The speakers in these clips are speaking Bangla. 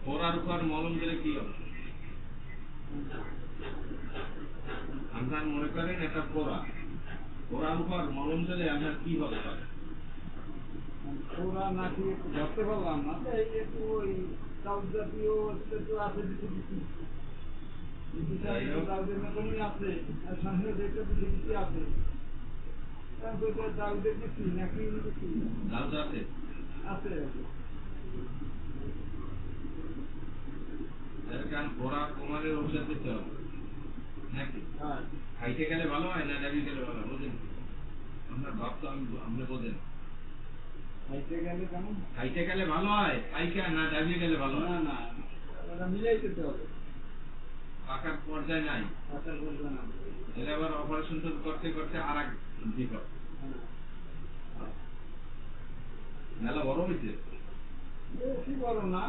পোড়ার উপর মলম দিলে কি হবে? আপনার মনে করেন এটা পোড়ার উপর মলম দিলে আপনার কি হতে পারে? পোড়া নাকি ধরতে পারলাম না, একটু ওই চাউল জাতীয় আছে কিছু কিছু চাউলের মতনই আছে, আর সামনে দেখতে কিছু কিছু আছে। চাউল দেখেছি নাকি আছে আছে পোড়া কমানোর ঔষধ দিতে হবে নাকি? খাইতে গেলে ভালো হয় না ডাবি গেলে ভালো হয়? বোঝেন আপনার ভাব তো আপনি বোঝেন। খাইতে গেলে ভালো হয় পাইকা না ডাবি গেলে ভালো হয়? না না, মিলাই যেতে হবে। পাকার পর্যায়ে নাই, এটা আবার অপারেশন করতে করতে আর এক বিপদ। মেলা বড় হয়েছে, বেশি বড় না,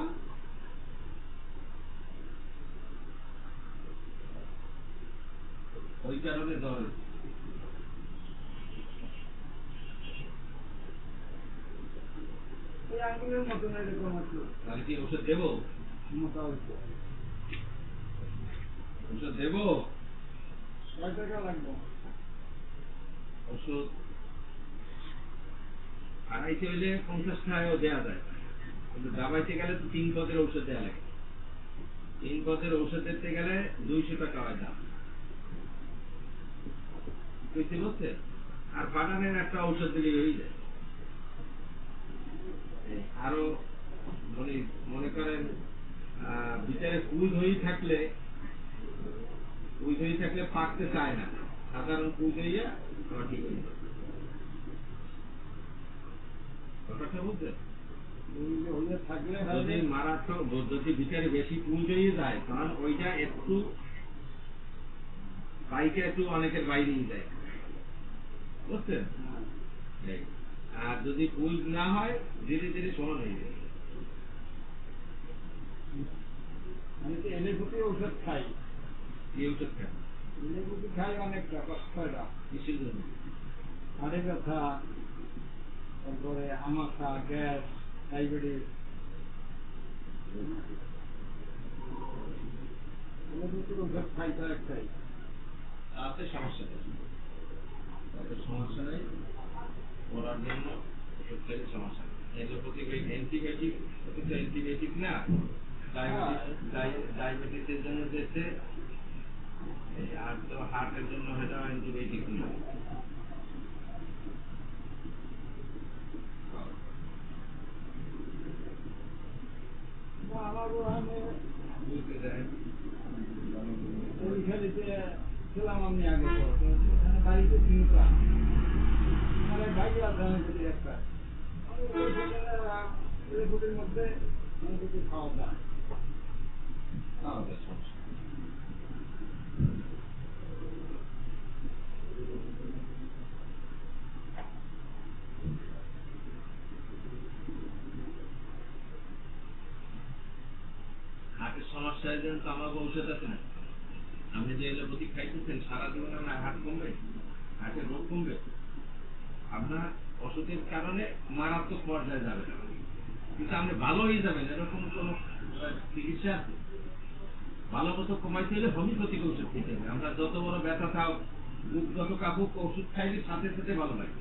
ওই কারণে জ্বর ওই আঙ্গুলের মতন এরকম আছে। তাহলে কি ওষুধ দেবো? মোটা হচ্ছে ওষুধ দেবো? কয় টাকা লাগবে? ওষুধ আড়াইতে হইলে 50 টাকাও দেওয়া যায়, কিন্তু দাবাইতে গেলে তো 3 পদের ঔষধ দেওয়া লাগে। 3 পদের ঔষধ দিতে গেলে 200 টাকা হয় দাম। বুঝতে পারছেন? আর বাগানের একটা ঔষধ দিলে হয়ে যায়। আরো মনে করেন ভিতরে কুইজ হয়ে থাকলে পাকতে চায় না, সাধারণ কুইজ হইয়া আবার ঠিক হয়ে যায়। কথাটা বুঝছেন? যদি মারাত্মক যদি ভিতরে বেশি কুইজ হয়ে যায় তখন ওইটা একটু পাইকে একটু অনেকের বাইরেই যায়, বুঝছেন? আর যদি কুইজ না হয় ধীরে ধীরে সমান হয়ে যায়। আমি তো এলোপ্যাথি ওষুধ খাই। কি ওষুধ খান? এলোপ্যাথি খাই অনেকটা, 5-6টা। কিসের জন্য? হাড়ে ব্যথা, তারপরে আমাশা, গ্যাস, ডায়াবেটিস। এলোপ্যাথির ওষুধ খাই তো একটাই। তাতে সমস্যা নেই, ওরার জন্য ওষুধ খাইলে সমস্যা নেই। এলোপ্যাথিক ওই অ্যান্টিবায়োটিক, ওটা তো অ্যান্টিবায়োটিক না, ডায়াবেটিসের জন্য দিচ্ছে, আর তো হার্টের জন্য এটা অ্যান্টিবায়োটিক না। ছিলাম আমি আগে, ওখানে বাড়িতে চিন্তা ভাই আছে একটা এলোপ্যাথির মধ্যে খাওয়া যায়। হার্টের সমস্যার জন্য তো আমার ঔষধ আছে না। আপনি যে এলোপ্যাথি খাইতেছেন সারা জীবন আপনার হার্ট কমবে, হার্টের রোগ কমবে? আপনার ওষুধের কারণে মারাত্মক পর্যায়ে যাবে না, কিন্তু আপনি ভালো হয়ে যাবেন এরকম কোন চিকিৎসা আছে? ভালো মতো কমাইতে হলে হোমিওপ্যাথিক ওষুধ খেতে হবে। আমরা যত বড় ব্যথা থাক, বুক যত কাপুক, ওষুধ খাইলে সাথে সাথে ভালো লাগে।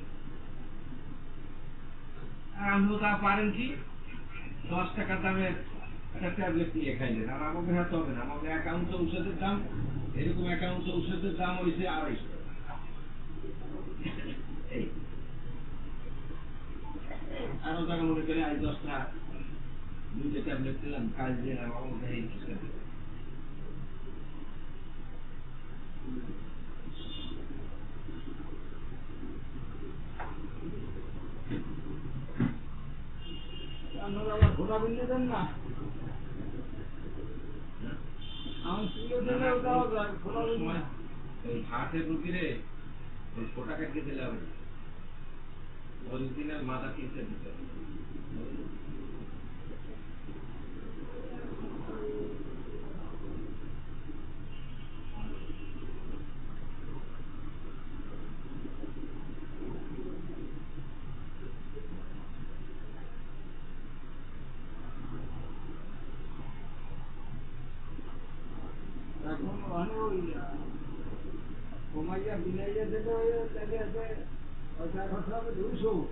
আর আপনিও তা পারেন কি 10 টাকা দামের একটা ট্যাবলেট নিয়ে খাইলেন, আর আমাকে হাতে হবে না। আমাকে 1 আউন্স ঔষধের দাম, এরকম 1 আউন্স ঔষধের দাম হয়েছে 250 টাকা। এই আরো টাকা মনে করে আজ 10টা 2টা ট্যাবলেট নিলাম, কাজ দিলাম, আমাকে এই আপনারা আবার ঘোরা বিন্দু দেন না? আমার প্রিয় দিলে ওটাও যায়, ঘোরা বিন্দু। ওই হার্টের রুগীরে ওই ফোটা কাটিয়ে দিলাম, অরিজিনাল মাথা কিনতে দিতে হবে। মানে ওই কমাইয়া মিলাইয়া দিলে তাহলে আছে ওইটা খরচা হবে 200